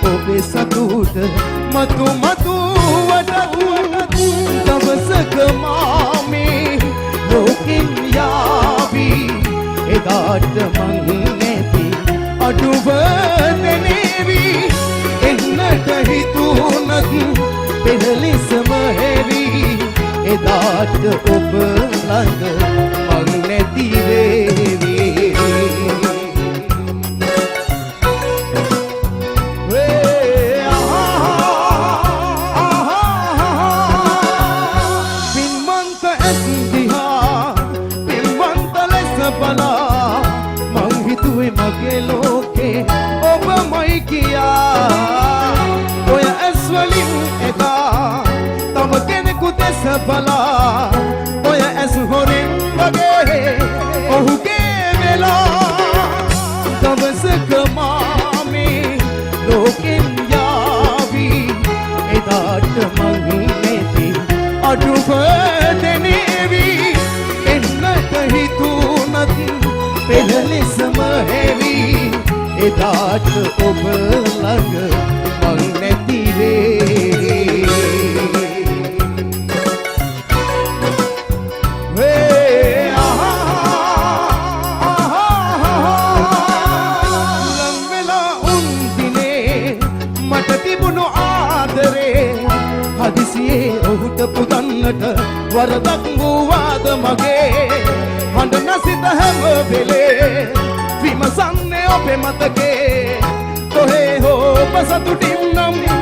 ඔබේ සතුට මතු වඩ දවසක මාමේ ලෝකෙන් යාවි එදාට මං නැති අඩුව දැනේවි එන්නට හිතුනත් පෙරලිසම හැවි එදාට ඔබ ළඟ මං නැති වේවි මගේ ලෝකේ ඔබමයි කියා ඔය ඇස් වලින් එදා තම කෙනෙකු දැස බලා ඔය ඇස් හොරෙන් වගේ ඔහුගේ වෙලා දවසක මාමේ ලෝකෙන් යාවි එදාට මං නැති අඩුව දැනේවි එන්නට හිතුනත් පෙරලිසම හැවි එදාට ඔබ ළඟ මං නැති වේ ලං වෙලා උන් දිනේ මට තිබුණු ආදරේ හදිසියේ ඔහුට පුදන්නට වරදක් වූවාද මගේ හඬ නසිත හැම වෙලේ විමසන්නේ ඔබේ මතකේ කොහේ හෝ ඔබ සතුටින් නම්